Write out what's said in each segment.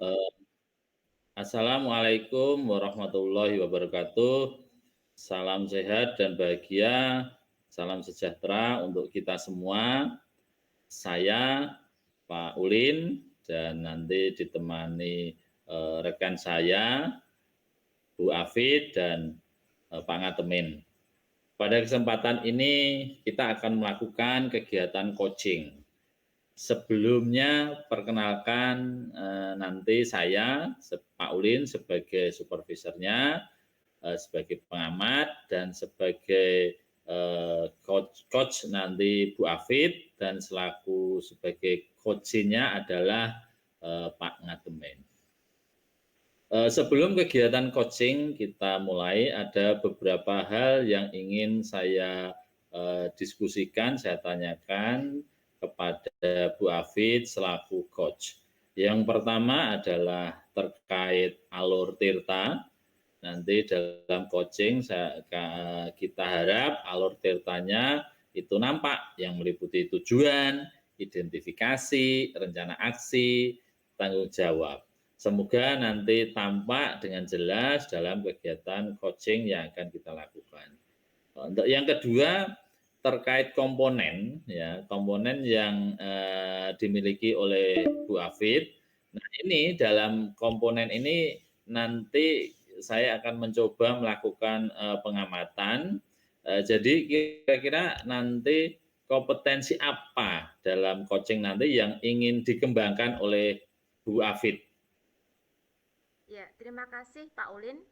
Eee, Assalamualaikum warahmatullahi wabarakatuh. Salam sehat dan bahagia, salam sejahtera untuk kita semua. Saya Pak Ulin dan nanti ditemani, rekan saya, Bu Afid dan, Pak Ngatemin. Pada kesempatan ini kita akan melakukan kegiatan coaching. Sebelumnya perkenalkan, nanti saya Pak Ulin sebagai supervisornya, sebagai pengamat dan sebagai, coach nanti Bu Afid dan selaku sebagai coaching-nya adalah, Pak Ngatemin. Sebelum kegiatan coaching kita mulai, ada beberapa hal yang ingin saya, diskusikan, saya tanyakan kepada Bu Afid selaku coach. Yang pertama adalah terkait alur tirta. Nanti dalam coaching kita harap alur tirtanya itu nampak, yang meliputi tujuan, identifikasi, rencana aksi, tanggung jawab. Semoga nanti tampak dengan jelas dalam kegiatan coaching yang akan kita lakukan. Untuk yang kedua, terkait komponen, ya, komponen yang dimiliki oleh Bu Afid. Nah, ini dalam komponen ini nanti saya akan mencoba melakukan pengamatan. Jadi kira-kira nanti kompetensi apa dalam coaching nanti yang ingin dikembangkan oleh Bu Afid? Ya, terima kasih Pak Ulin.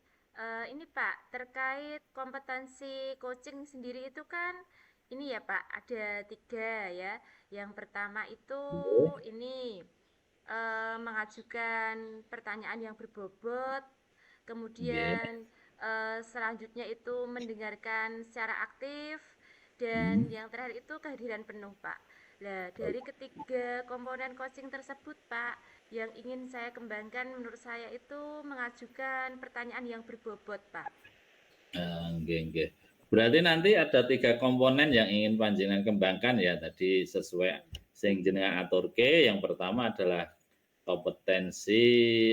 Ini Pak, terkait kompetensi coaching sendiri itu kan ini ya Pak, ada tiga ya. Yang pertama itu ini mengajukan pertanyaan yang berbobot, Nggih. kemudian selanjutnya itu mendengarkan secara aktif, dan Hmm. yang terakhir itu kehadiran penuh Pak. Nah, dari ketiga komponen coaching tersebut Pak, yang ingin saya kembangkan menurut saya itu mengajukan pertanyaan yang berbobot Pak. Nggih nggih. Berarti nanti ada 3 komponen yang ingin panjenengan kembangkan ya tadi sesuai sing jenengan aturke. Yang pertama adalah kompetensi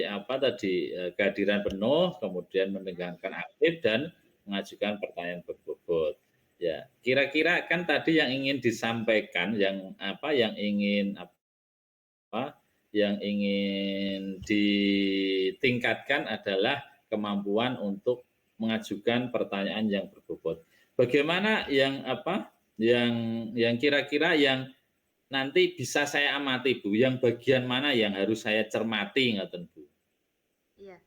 apa tadi, kehadiran penuh, kemudian mendengarkan aktif dan mengajukan pertanyaan berbobot. Ya, kira-kira kan tadi yang ingin disampaikan, yang apa, yang ingin ditingkatkan adalah kemampuan untuk mengajukan pertanyaan yang berbobot. Bagaimana yang apa, yang kira-kira yang nanti bisa saya amati Bu, yang bagian mana yang harus saya cermati ngoten Bu? Iya,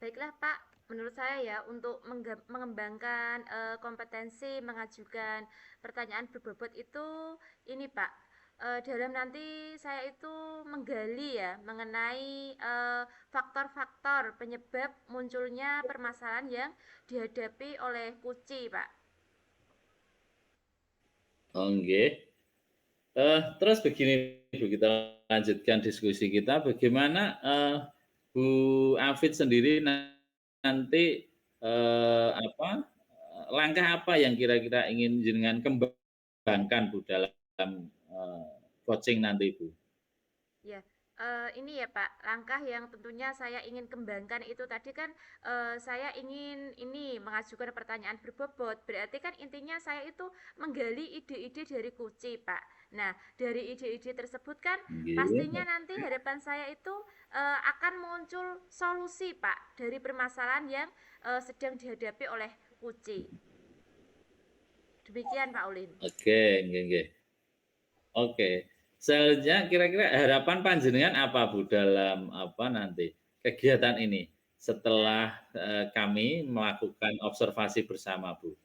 baiklah Pak, menurut saya ya untuk mengembangkan kompetensi mengajukan pertanyaan berbobot itu ini Pak, dalam nanti saya itu menggali ya mengenai faktor-faktor penyebab munculnya permasalahan yang dihadapi oleh kuci Pak. Oh nggih. Terus begini Bu, kita lanjutkan diskusi kita, bagaimana, Bu Afid sendiri nanti, apa, langkah apa yang kira-kira ingin jenengan kembangkan Bu dalam, eee, coaching nanti Bu? Ya, ini ya Pak, langkah yang tentunya saya ingin kembangkan itu tadi kan saya ingin ini mengajukan pertanyaan berbobot. Berarti kan intinya saya itu menggali ide-ide dari Kuci, Pak. Nah, dari ide-ide tersebut kan pastinya Nggih. nanti harapan saya itu akan muncul solusi, Pak, dari permasalahan yang sedang dihadapi oleh Kuci. Demikian, Pak Ulin. Oke, nggih nggih. Oke. Selanjutnya kira-kira harapan panjenengan apa Bu dalam apa nanti, kegiatan ini Ya, setelah, kami melakukan observasi bersama Bu?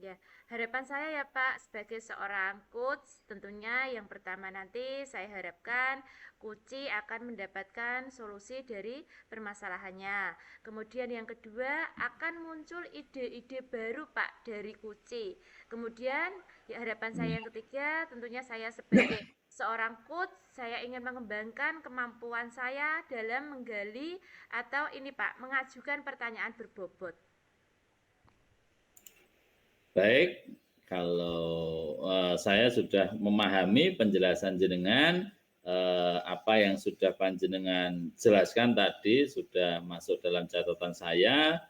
ya, harapan saya ya Pak sebagai seorang coach tentunya yang pertama nanti saya harapkan Kuci akan mendapatkan solusi dari permasalahannya. Kemudian yang kedua akan muncul ide-ide baru Pak dari Kuci. Kemudian ya, harapan saya Mmm. yang ketiga tentunya saya sebagai seorang coach saya ingin mengembangkan kemampuan saya dalam menggali atau ini Pak mengajukan pertanyaan berbobot. Baik, kalau, saya sudah memahami penjelasan jenengan, apa yang sudah panjenengan jelaskan tadi sudah masuk dalam catatan saya.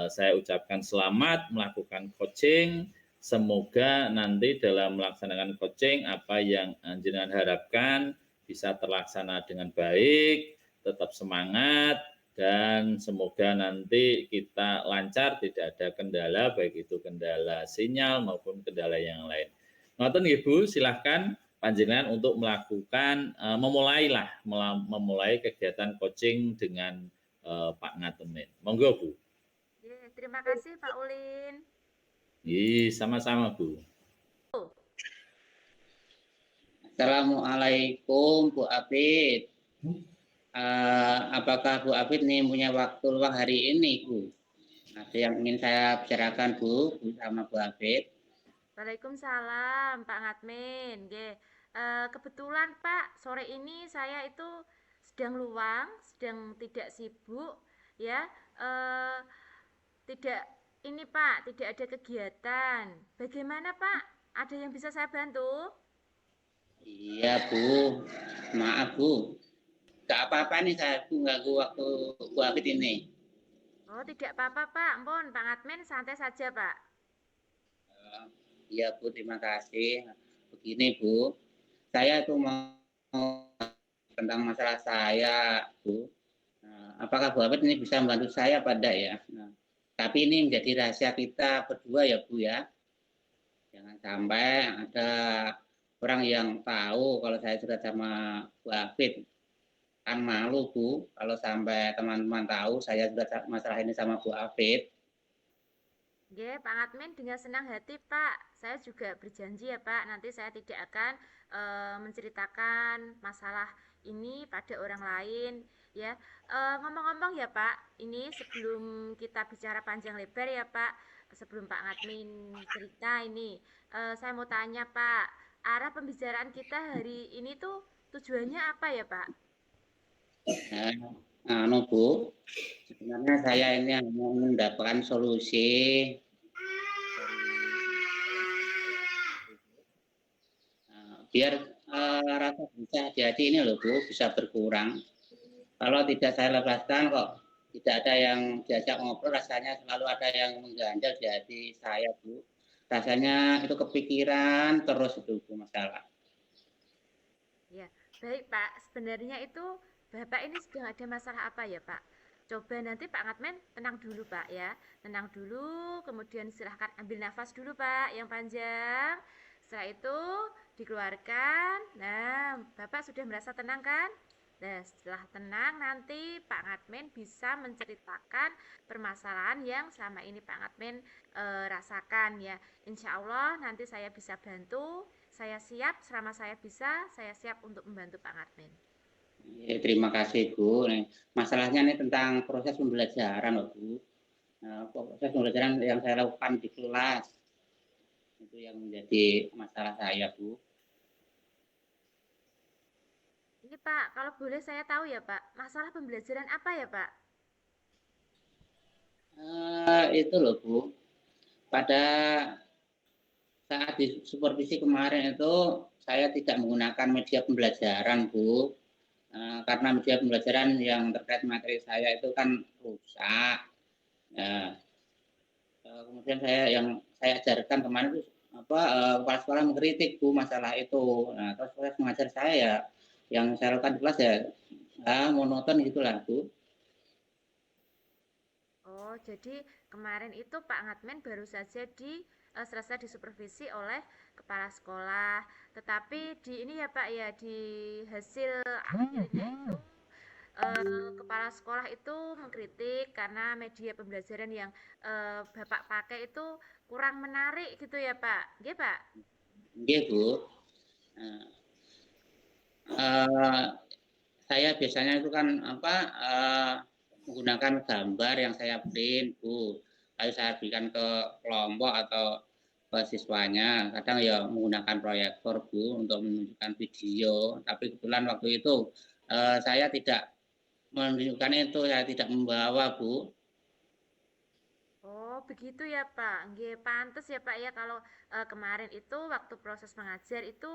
Saya ucapkan selamat melakukan coaching. Semoga nanti dalam melaksanakan coaching apa yang panjenengan harapkan bisa terlaksana dengan baik, tetap semangat, dan semoga nanti kita lancar, tidak ada kendala, baik itu kendala sinyal maupun kendala yang lain. Ngoten Ibu, silahkan panjenengan untuk melakukan memulai kegiatan coaching dengan Pak Ngatemin. Monggo Bu. Terima kasih Pak Ulin. Sama-sama Bu. Assalamualaikum Bu Afid. Apakah Bu Afid nih punya waktu luang hari ini Bu? Ada yang ingin saya bicarakan Bu sama Bu Afid? Waalaikumsalam Pak Ngatmin. Kebetulan Pak, sore ini saya itu sedang luang, sedang tidak sibuk, ya. Tidak ini Pak, tidak ada kegiatan. Bagaimana Pak? Ada yang bisa saya bantu? Iya Bu, maaf Bu. Gak apa-apa nih saya ganggu waktu Bu Afid ini. Oh, tidak apa-apa Pak. Ampun, Pak Ngatmin santai saja Pak. Iya Bu, terima kasih. Begini Bu, saya itu mau tentang masalah saya Bu. Apakah Bu Afid ini bisa membantu saya pada ya? Tapi ini menjadi rahasia kita berdua ya Bu ya. Jangan sampai ada orang yang tahu kalau saya sudah sama Bu Afid. Kan malu Bu kalau sampai teman-teman tahu saya sudah masalah ini sama Bu Afid. Pak Ngatmin dengan senang hati Pak. Saya juga berjanji ya Pak, nanti saya tidak akan menceritakan masalah ini pada orang lain ya. Ngomong-ngomong ya Pak, ini sebelum kita bicara panjang lebar ya Pak, sebelum Pak Ngatmin cerita ini, saya mau tanya Pak, arah pembicaraan kita hari ini tuh tujuannya apa ya Pak? Bu, sebenarnya saya ini mau mendapatkan solusi biar rasa bisa hati-hati ini loh Bu bisa berkurang. Kalau tidak saya lepaskan kok tidak ada yang diajak ngobrol, rasanya selalu ada yang mengganjal di hati saya Bu. Rasanya itu kepikiran terus itu Bu masalah. Ya, baik Pak. Sebenarnya itu Bapak ini sedang ada masalah apa ya Pak? Coba nanti Pak Ngatmen tenang dulu Pak ya. Tenang dulu, kemudian silahkan ambil nafas dulu Pak yang panjang. Setelah itu dikeluarkan. Nah, Bapak sudah merasa tenang kan? Nah, setelah tenang nanti Pak Ngatmen bisa menceritakan permasalahan yang selama ini Pak Ngatmen rasakan ya. Insya Allah nanti saya bisa bantu. Saya siap, selama saya bisa, saya siap untuk membantu Pak Ngatmin. Ya, terima kasih Bu. Masalahnya ini tentang proses pembelajaran loh Bu. Proses pembelajaran yang saya lakukan di kelas itu yang menjadi masalah saya Bu. Ini Pak, kalau boleh saya tahu ya Pak, masalah pembelajaran apa ya Pak? Itu loh Bu. Pada saat di supervisi kemarin itu saya tidak menggunakan media pembelajaran Bu. Karena media pembelajaran yang terkait materi saya itu kan rusak. Nah, kemudian saya ajarkan kemarin itu kepala sekolah mengkritik Bu masalah itu. Nah, terus proses mengajar saya ya yang saya lakukan di kelas ya monoton gitulah Bu. Oh, jadi kemarin itu Pak Ngatmen baru saja selesai disupervisi oleh kepala sekolah. Tetapi di ini ya Pak ya, di hasil akhirnya itu kepala sekolah itu mengkritik karena media pembelajaran yang Bapak pakai itu kurang menarik gitu ya Pak. Nggih Pak? Nggih Bu. Saya biasanya itu kan menggunakan gambar yang saya print Bu. Lalu saya berikan ke kelompok atau ke siswanya. Kadang ya menggunakan proyektor Bu untuk menunjukkan video. Tapi kebetulan waktu itu saya tidak menunjukkan itu, saya tidak membawa Bu. Oh, Oh begitu ya Pak, nggih pantes ya Pak ya kalau kemarin itu waktu proses mengajar itu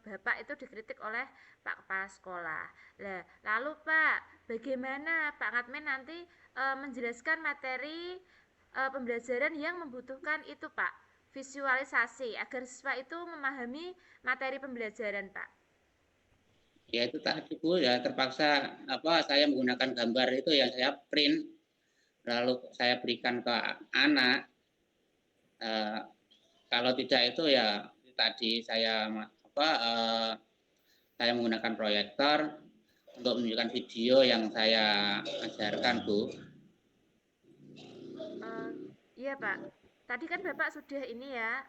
Bapak itu dikritik oleh Pak Kepala Sekolah. Lah, lalu Pak, bagaimana Pak Ngatmen nanti menjelaskan materi pembelajaran yang membutuhkan itu Pak, visualisasi agar siswa itu memahami materi pembelajaran Pak. Ya itu tadi Bu, ya terpaksa saya menggunakan gambar itu yang saya print lalu saya berikan ke anak. Eh, Kalau tidak itu ya tadi saya menggunakan proyektor untuk menunjukkan video yang saya ajarkan Bu. Eh, iya Pak, tadi kan Bapak sudah ini ya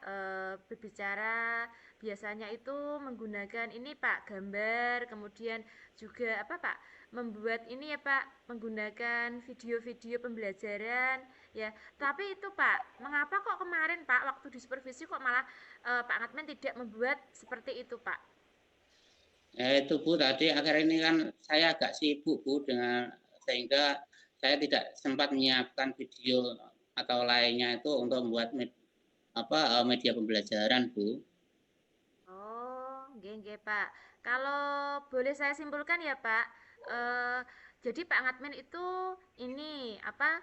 berbicara biasanya itu menggunakan ini Pak gambar, kemudian juga apa Pak membuat ini ya Pak menggunakan video-video pembelajaran ya. Tapi itu Pak, mengapa kok kemarin Pak waktu di supervisi kok malah Pak Ngatmen tidak membuat seperti itu Pak? Itu Bu, tadi akhir ini kan saya agak sibuk Bu sehingga saya tidak sempat menyiapkan video atau lainnya itu untuk membuat media pembelajaran Bu. Oh, nggih nggih, Pak. Kalau boleh saya simpulkan ya, Pak, eh, jadi Pak Ngatmen itu ini apa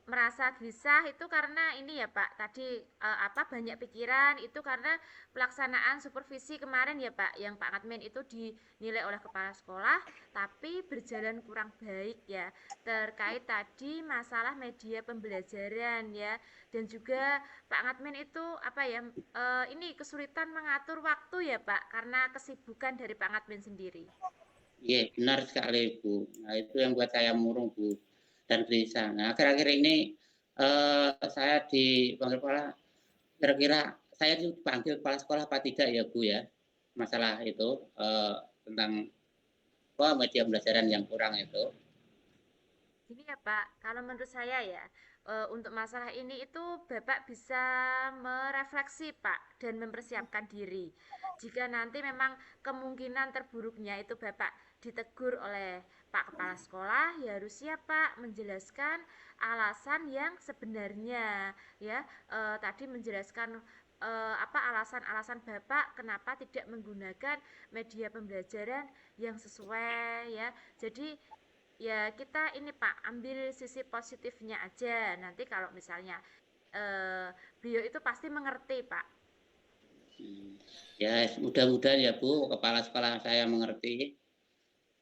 merasa gelisah itu karena ini ya Pak tadi apa banyak pikiran itu karena pelaksanaan supervisi kemarin ya Pak yang Pak Ngatmen itu dinilai oleh kepala sekolah tapi berjalan kurang baik ya terkait tadi masalah media pembelajaran ya dan juga Pak Ngatmen itu apa ya ini kesulitan mengatur waktu ya Pak karena kesibukan dari Pak Ngatmen sendiri. Iya, benar sekali Bu. Nah, itu yang buat saya murung Bu dan gelisah. Nah, akhir-akhir ini saya dipanggil kepala, kira-kira saya dipanggil kepala sekolah apa tidak ya Bu ya? Masalah itu tentang media pembelajaran yang kurang itu. Gini ya Pak, kalau menurut saya ya, untuk masalah ini itu Bapak bisa merefleksi Pak dan mempersiapkan diri. Jika nanti memang kemungkinan terburuknya itu Bapak ditegur oleh Pak Kepala Sekolah, ya harus siap Pak menjelaskan alasan yang sebenarnya ya. Tadi menjelaskan apa alasan-alasan Bapak kenapa tidak menggunakan media pembelajaran yang sesuai ya. Jadi ya kita ini Pak ambil sisi positifnya aja nanti kalau misalnya beliau itu pasti mengerti Pak. Ya, mudah-mudahan ya Bu, kepala sekolah saya mengerti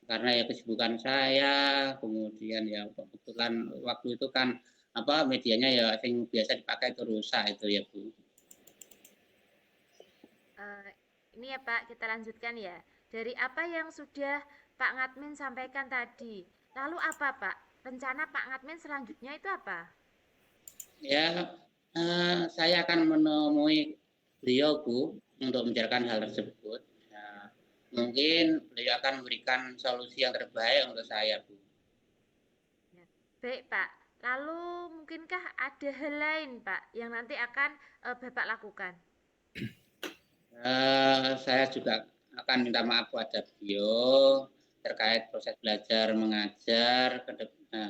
karena ya kesibukan saya, kemudian ya kebetulan waktu itu kan medianya ya yang biasa dipakai itu rusak itu ya Bu. Eh, ini ya Pak kita lanjutkan ya dari apa yang sudah Pak Ngatmin sampaikan tadi lalu apa Pak rencana Pak Ngatmin selanjutnya itu apa? Ya, saya akan menemui beliau Bu untuk membicarakan hal tersebut. Ya, mungkin beliau akan memberikan solusi yang terbaik untuk saya Bu. Ya. Baik Pak lalu mungkinkah ada hal lain Pak yang nanti akan Bapak lakukan? Saya juga akan minta maaf kepada beliau terkait proses belajar mengajar,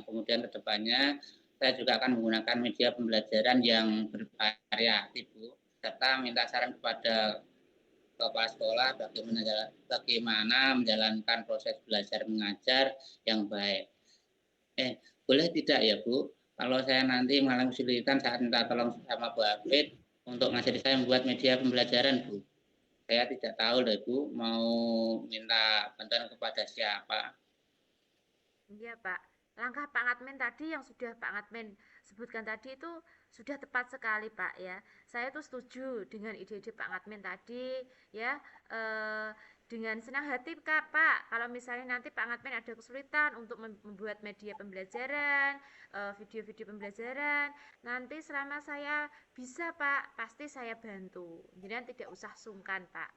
kemudian kedepannya saya juga akan menggunakan media pembelajaran yang bervariatif Bu, serta minta saran kepada kepala sekolah bagaimana menjalankan proses belajar mengajar yang baik. Boleh tidak ya Bu, kalau saya nanti mengalami kesulitan saat minta tolong sama Bu Hafid untuk ngajari saya membuat media pembelajaran Bu. Saya tidak tahu deh Bu, mau minta bantuan kepada siapa. Iya Pak, langkah Pak Ngatmen tadi yang sudah Pak Ngatmen sebutkan tadi itu sudah tepat sekali Pak ya. Saya tuh setuju dengan ide-ide Pak Ngatmen tadi ya. Dengan senang hati Kak Pak, kalau misalnya nanti Pak Ngatmen ada kesulitan untuk membuat media pembelajaran, video-video pembelajaran, nanti selama saya bisa Pak, pasti saya bantu. Jadi tidak usah sungkan Pak.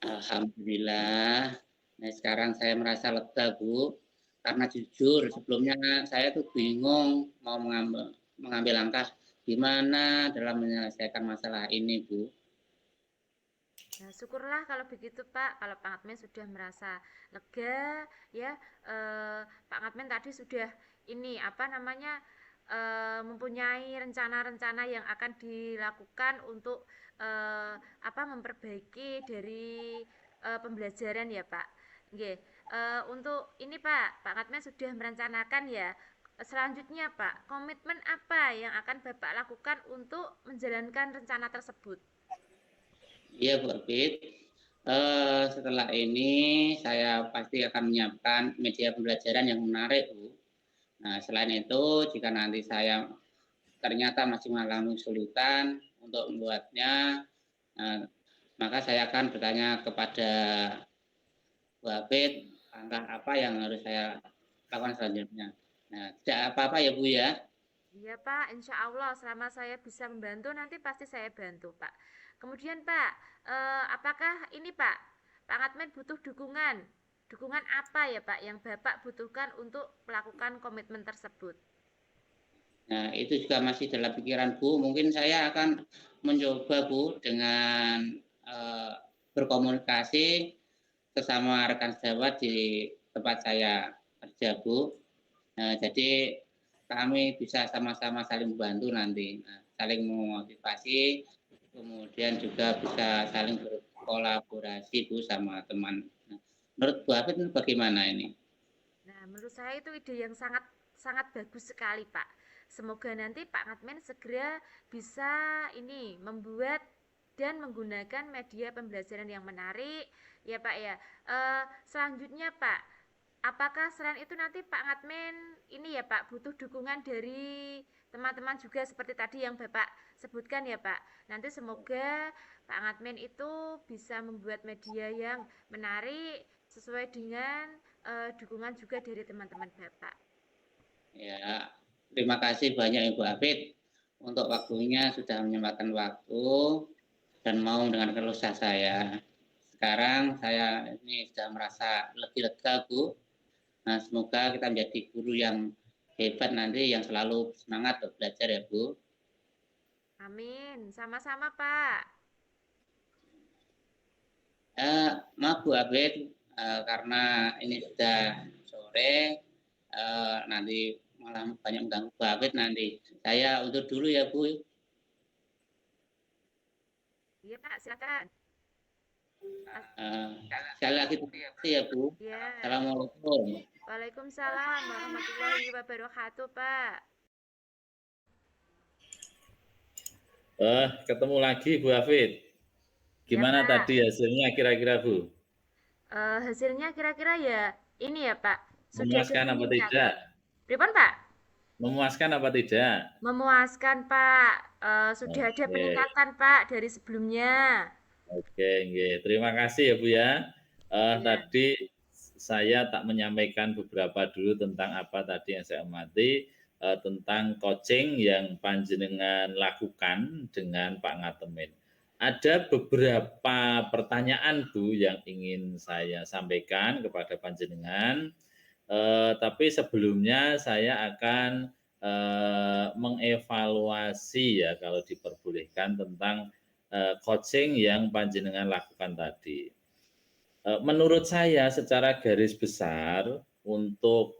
Alhamdulillah. Nah, sekarang saya merasa lega Bu, karena jujur sebelumnya saya tuh bingung mau mengambil langkah gimana dalam menyelesaikan masalah ini Bu. Nah, syukurlah kalau begitu Pak, kalau Pak Ngatmen sudah merasa lega ya, Pak Ngatmen tadi sudah ini apa namanya mempunyai rencana-rencana yang akan dilakukan untuk memperbaiki dari pembelajaran ya Pak. Nggih. Untuk ini Pak Katmen sudah merencanakan ya. Selanjutnya Pak, komitmen apa yang akan Bapak lakukan untuk menjalankan rencana tersebut? Iya Bu Afid, setelah ini saya pasti akan menyiapkan media pembelajaran yang menarik Bu. Nah selain itu jika nanti saya ternyata masih mengalami kesulitan untuk membuatnya, maka saya akan bertanya kepada Bu Afid langkah apa yang harus saya lakukan selanjutnya. Nah, tidak apa-apa ya Bu ya. Iya Pak, insya Allah selama saya bisa membantu nanti pasti saya bantu Pak. Kemudian Pak, apakah ini Pak Katmen butuh dukungan? Dukungan apa ya Pak yang Bapak butuhkan untuk melakukan komitmen tersebut? Nah, itu juga masih dalam pikiran Bu. Mungkin saya akan mencoba Bu dengan berkomunikasi sesama rekan sejawat di tempat saya kerja Bu. Nah, jadi kami bisa sama-sama saling membantu nanti, saling memotivasi, kemudian juga bisa saling berkolaborasi Bu sama teman. Nah, menurut Bu Hafid bagaimana ini? Nah, menurut saya itu ide yang sangat sangat bagus sekali, Pak. Semoga nanti Pak Katmen segera bisa ini membuat dan menggunakan media pembelajaran yang menarik, ya Pak ya. Selanjutnya Pak, apakah selain itu nanti Pak Katmen ini ya Pak butuh dukungan dari teman-teman juga seperti tadi yang Bapak sebutkan ya Pak. Nanti semoga Pak Katmen itu bisa membuat media yang menarik sesuai dengan dukungan juga dari teman-teman Bapak. Ya, terima kasih banyak Ibu Hafid untuk waktunya sudah menyempatkan waktu dan mau mendengarkan keluh kesah saya. Sekarang saya ini sudah merasa lebih lega Bu. Nah, semoga kita menjadi guru yang hebat nanti yang selalu semangat untuk belajar ya Bu. Amin, sama-sama Pak. Maaf Bu Abed, karena ini sudah sore, nanti malah banyak mengganggu Bu Abed nanti. Saya undur dulu ya Bu. Iya Pak, silakan. Sekali lagi terima kasih ya Bu. Ya. Assalamualaikum. Waalaikumsalam warahmatullahi wabarakatuh Pak. Ketemu lagi Bu Hafid. Gimana ya, tadi hasilnya kira-kira Bu? Hasilnya kira-kira ya ini ya Pak, sudah ada Memuaskan apa tidak? peningkatan. Pripun Pak? Memuaskan apa tidak? Memuaskan Pak, sudah ada Oke, peningkatan Pak dari sebelumnya. oke, terima kasih ya Bu ya. Ya. Tadi saya tak menyampaikan beberapa dulu tentang apa tadi yang saya amati, tentang coaching yang panjenengan lakukan dengan Pak Ngatemin. Ada beberapa pertanyaan Bu yang ingin saya sampaikan kepada panjenengan, tapi sebelumnya saya akan mengevaluasi ya kalau diperbolehkan tentang coaching yang panjenengan lakukan tadi. Menurut saya secara garis besar untuk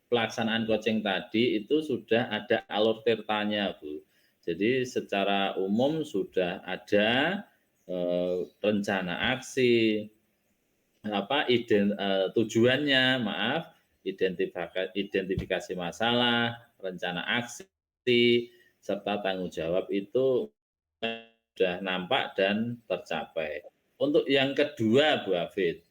pelaksanaan coaching tadi itu sudah ada alur tirtanya, Bu. Jadi secara umum sudah ada rencana aksi, tujuannya, identifikasi masalah, rencana aksi, serta tanggung jawab itu sudah nampak dan tercapai. Untuk yang kedua, Bu Hafid,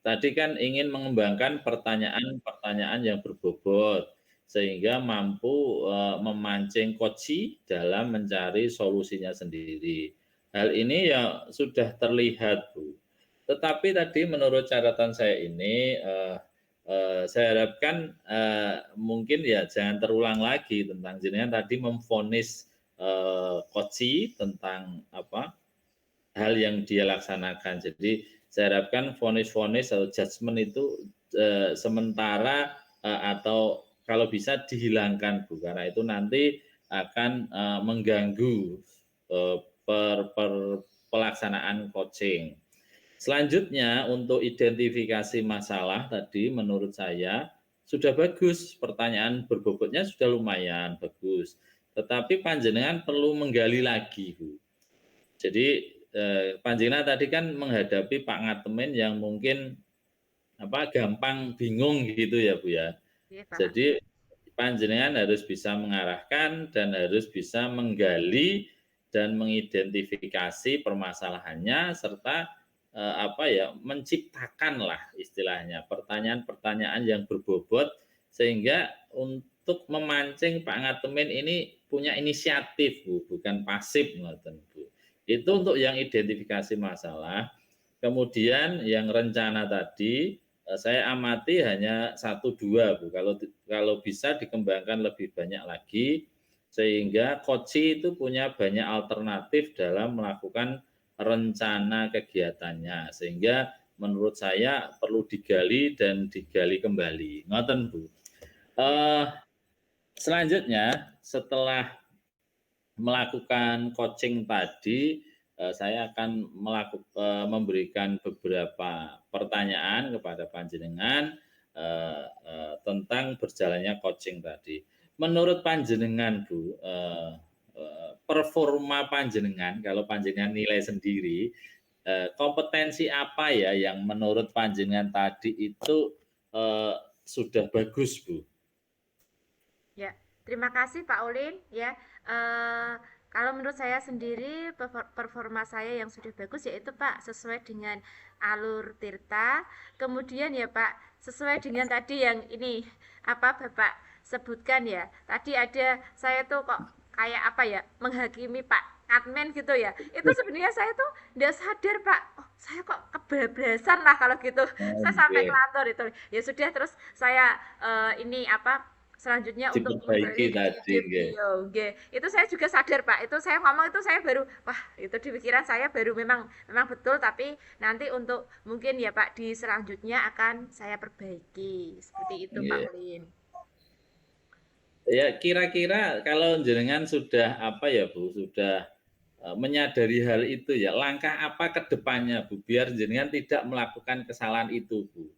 tadi kan ingin mengembangkan pertanyaan-pertanyaan yang berbobot, sehingga mampu memancing coachi dalam mencari solusinya sendiri. Hal ini ya sudah terlihat, Bu. Tetapi tadi menurut catatan saya ini, saya harapkan mungkin ya jangan terulang lagi tentang jenengan tadi memvonis coachi tentang hal yang dia laksanakan. Jadi saya harapkan vonis-vonis atau judgement itu sementara atau kalau bisa dihilangkan Bu, karena itu nanti akan mengganggu pelaksanaan coaching. Selanjutnya untuk identifikasi masalah tadi menurut saya sudah bagus, pertanyaan berbobotnya sudah lumayan bagus. Tetapi panjenengan perlu menggali lagi, Bu. Jadi panjenengan tadi kan menghadapi Pak Ngatemen yang mungkin gampang bingung gitu ya, Bu, ya. Iya, Pak. Jadi panjenengan harus bisa mengarahkan dan harus bisa menggali dan mengidentifikasi permasalahannya serta menciptakanlah istilahnya pertanyaan-pertanyaan yang berbobot sehingga untuk memancing Pak Ngatemen ini punya inisiatif, Bu, bukan pasif ngoten, Bu. Itu untuk yang identifikasi masalah. Kemudian yang rencana tadi saya amati hanya 1, 2, Bu. Kalau bisa dikembangkan lebih banyak lagi, sehingga Koci itu punya banyak alternatif dalam melakukan rencana kegiatannya. Sehingga menurut saya perlu digali dan digali kembali. Ngoten, Bu. Selanjutnya, setelah melakukan coaching tadi, saya akan memberikan beberapa pertanyaan kepada panjenengan tentang berjalannya coaching tadi. Menurut panjenengan, Bu, performa panjenengan, kalau panjenengan nilai sendiri, kompetensi apa ya yang menurut panjenengan tadi itu sudah bagus, Bu? Ya, terima kasih Pak Ulin ya. Kalau menurut saya sendiri performa saya yang sudah bagus yaitu Pak sesuai dengan alur Tirta. Kemudian ya Pak sesuai dengan tadi yang ini Bapak sebutkan ya. Tadi ada saya tuh kok kayak menghakimi Pak admin gitu ya. Itu sebenarnya saya tuh tidak sadar Pak. Oh, saya kok kebablasan lah kalau gitu. Saya sampai ke Oke, kantor itu. Ya sudah terus saya selanjutnya untuk diperbaiki menggali tadi, ide-ide nggih. beliau, nggih. Itu saya juga sadar, Pak. Itu saya ngomong itu saya baru, wah, itu di pikiran saya baru memang betul, tapi nanti untuk mungkin ya, Pak, di selanjutnya akan saya perbaiki. Seperti itu, Pak Nggih. Ulin. Ya kira-kira kalau jenengan sudah Bu, sudah menyadari hal itu ya, langkah apa ke depannya, Bu, biar jenengan tidak melakukan kesalahan itu, Bu?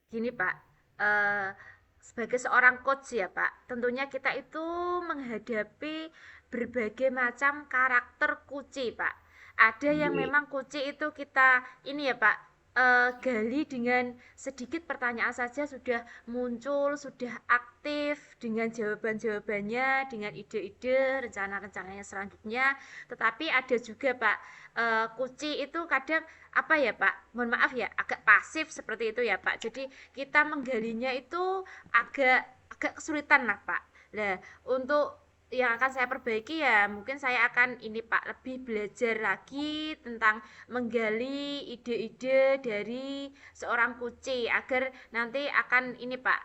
Gini Pak, eh, sebagai seorang coach ya Pak, tentunya kita itu menghadapi berbagai macam karakter kuci Pak. Ada yang Nggih. memang kuci itu kita ini ya Pak, gali dengan sedikit pertanyaan saja sudah muncul, sudah aktif dengan jawaban-jawabannya, dengan ide-ide, rencana-rencananya selanjutnya. Tetapi ada juga Pak, kuci itu kadang Pak, mohon maaf ya, agak pasif seperti itu ya Pak. Jadi kita menggalinya itu agak agak kesulitan lah Pak. Nah, untuk yang akan saya perbaiki ya mungkin saya akan ini Pak lebih belajar lagi tentang menggali ide-ide dari seorang kuci agar nanti akan ini Pak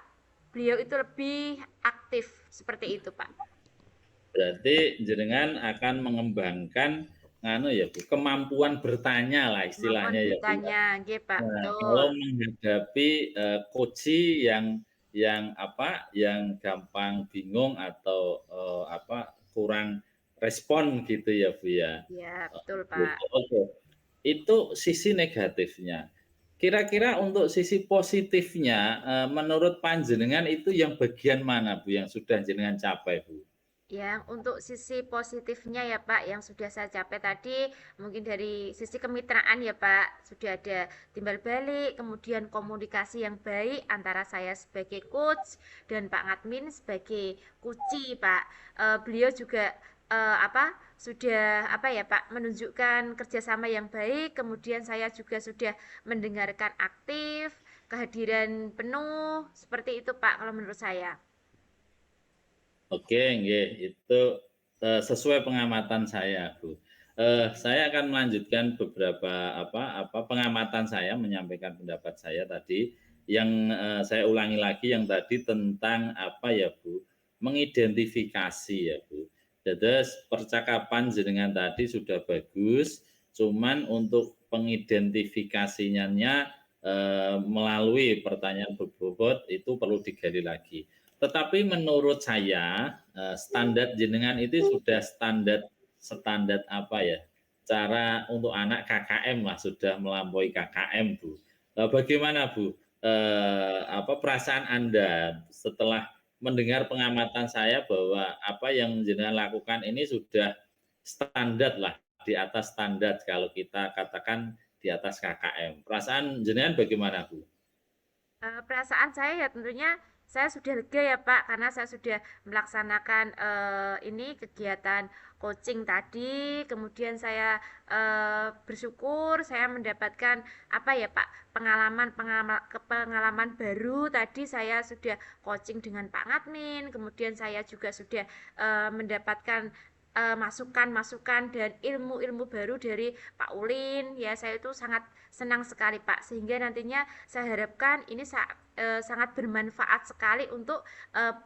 beliau itu lebih aktif seperti itu Pak. Berarti jenengan akan mengembangkan kemampuan bertanya lah Kemampuan istilahnya ya, Bu, ya. bertanya, nggih Pak, Nah, betul. kalau menghadapi, coaching yang gampang bingung atau, kurang respon gitu ya, Bu, ya. Ya, betul Gitu, Pak. oke. Itu sisi negatifnya. Kira-kira untuk sisi positifnya, menurut panjenengan itu yang bagian mana, Bu, yang sudah jenengan capai, Bu? Yang untuk sisi positifnya ya Pak, yang sudah saya capai tadi, mungkin dari sisi kemitraan ya Pak, sudah ada timbal balik, kemudian komunikasi yang baik antara saya sebagai coach dan Pak Ngadmin sebagai kuci Pak. Beliau juga sudah Pak menunjukkan kerjasama yang baik, kemudian saya juga sudah mendengarkan aktif, kehadiran penuh, seperti itu Pak kalau menurut saya. Oke, nggih, itu, sesuai pengamatan saya, Bu. Saya akan melanjutkan beberapa pengamatan saya, menyampaikan pendapat saya tadi, yang, saya ulangi lagi yang tadi tentang Bu, mengidentifikasi ya, Bu. Dados percakapan jenengan tadi sudah bagus, cuman untuk pengidentifikasinya melalui pertanyaan berbobot itu perlu digali lagi. Tetapi menurut saya, standar jenengan itu sudah standar standar cara untuk anak KKM lah, sudah melampaui KKM, Bu. Bagaimana, Bu? perasaan Anda setelah mendengar pengamatan saya bahwa apa yang jenengan lakukan ini sudah standar lah, di atas standar kalau kita katakan di atas KKM. Perasaan jenengan bagaimana, Bu? Perasaan saya ya tentunya saya sudah lega ya Pak, karena saya sudah melaksanakan ini kegiatan coaching tadi, kemudian saya bersyukur saya mendapatkan apa ya Pak, pengalaman baru tadi saya sudah coaching dengan Pak Ngadmin, kemudian saya juga sudah mendapatkan masukan-masukan dan ilmu-ilmu baru dari Pak Ulin ya, saya itu sangat senang sekali Pak, sehingga nantinya saya harapkan ini sangat bermanfaat sekali untuk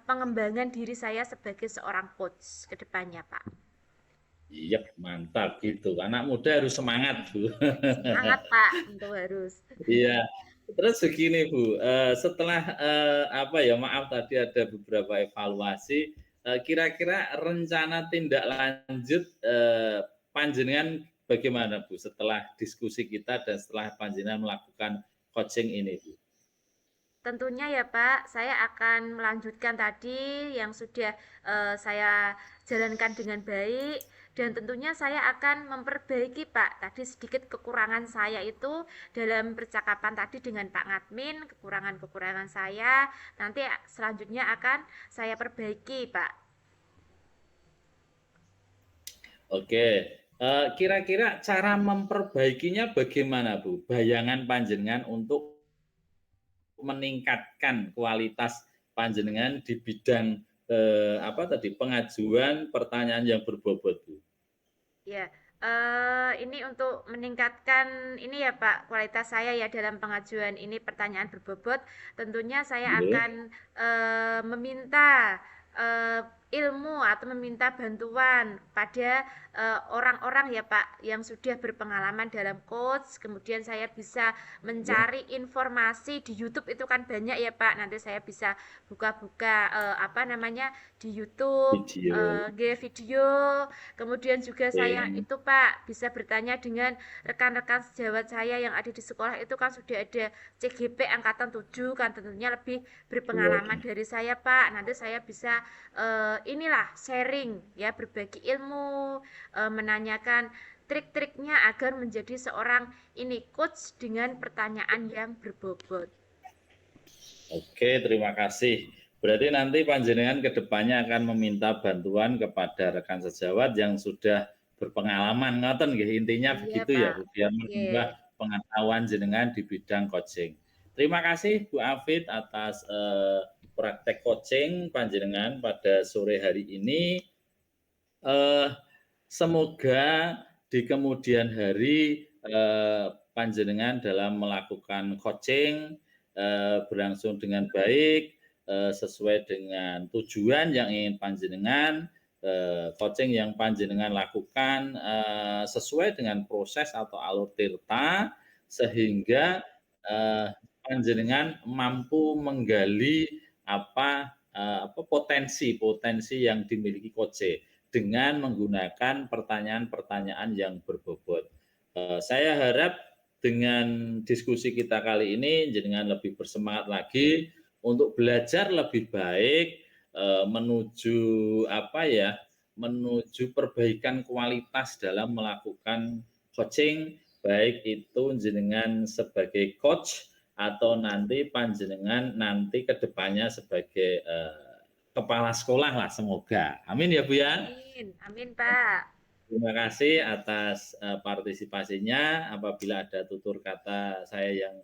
pengembangan diri saya sebagai seorang coach ke depannya Pak. Iya, mantap gitu. Anak muda harus semangat, Bu. Semangat Pak, tentu harus. Iya. Terus begini, Bu, setelah, maaf tadi ada beberapa evaluasi, kira-kira rencana tindak lanjut, panjenengan bagaimana, Bu, setelah diskusi kita dan setelah panjenengan melakukan coaching ini, Bu? Tentunya ya Pak, saya akan melanjutkan tadi yang sudah saya jalankan dengan baik, dan tentunya saya akan memperbaiki Pak. Tadi sedikit kekurangan saya itu dalam percakapan tadi dengan Pak Ngadmin, kekurangan-kekurangan saya nanti selanjutnya akan saya perbaiki Pak. Oke, kira-kira cara memperbaikinya bagaimana, Bu? Bayangan panjenengan untuk meningkatkan kualitas panjenengan di bidang, pengajuan pertanyaan yang berbobot, Bu? Ya, ini untuk meningkatkan ini ya Pak, kualitas saya ya dalam pengajuan ini pertanyaan berbobot, tentunya saya Nggih. akan meminta eh, ilmu atau meminta bantuan pada orang-orang ya Pak yang sudah berpengalaman dalam coach, kemudian saya bisa Ya, mencari informasi di YouTube itu kan banyak ya Pak, nanti saya bisa buka-buka apa namanya di YouTube, video. video. Kemudian juga saya Oke. itu Pak bisa bertanya dengan rekan-rekan sejawat saya yang ada di sekolah, itu kan sudah ada CGP angkatan 7 kan, tentunya lebih Iya, berpengalaman dari saya Pak. Nanti saya bisa inilah sharing ya, berbagi ilmu, menanyakan trik-triknya agar menjadi seorang ini coach dengan pertanyaan yang berbobot. oke, terima kasih. Berarti nanti panjenengan ke depannya akan meminta bantuan kepada rekan sejawat yang sudah berpengalaman, ngoten nggih, intinya Iya begitu ya, Pak. Bu, biar menambah Iya. pengetahuan jenengan di bidang coaching. Terima kasih Bu Afid atas, praktek coaching panjenengan pada sore hari ini. Eh, Semoga di kemudian hari panjenengan dalam melakukan coaching berlangsung dengan baik, sesuai dengan tujuan yang ingin panjenengan, coaching yang panjenengan lakukan sesuai dengan proses atau alur tirta, sehingga panjenengan mampu menggali potensi yang dimiliki coaching dengan menggunakan pertanyaan-pertanyaan yang berbobot. Saya harap dengan diskusi kita kali ini jenengan lebih bersemangat lagi untuk belajar lebih baik menuju menuju perbaikan kualitas dalam melakukan coaching, baik itu jenengan sebagai coach atau nanti panjenengan nanti kedepannya sebagai kepala sekolah lah, semoga. Amin ya Bu ya. Amin. Amin Pak. Terima kasih atas partisipasinya. Apabila ada tutur kata saya yang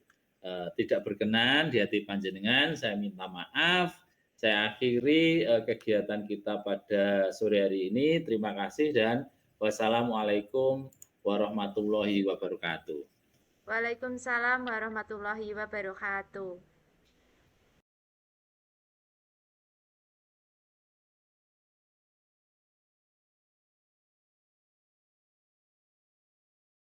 tidak berkenan di hati panjenengan, saya minta maaf. Saya akhiri kegiatan kita pada sore hari ini. Terima kasih dan wassalamualaikum warahmatullahi wabarakatuh. Waalaikumsalam warahmatullahi wabarakatuh.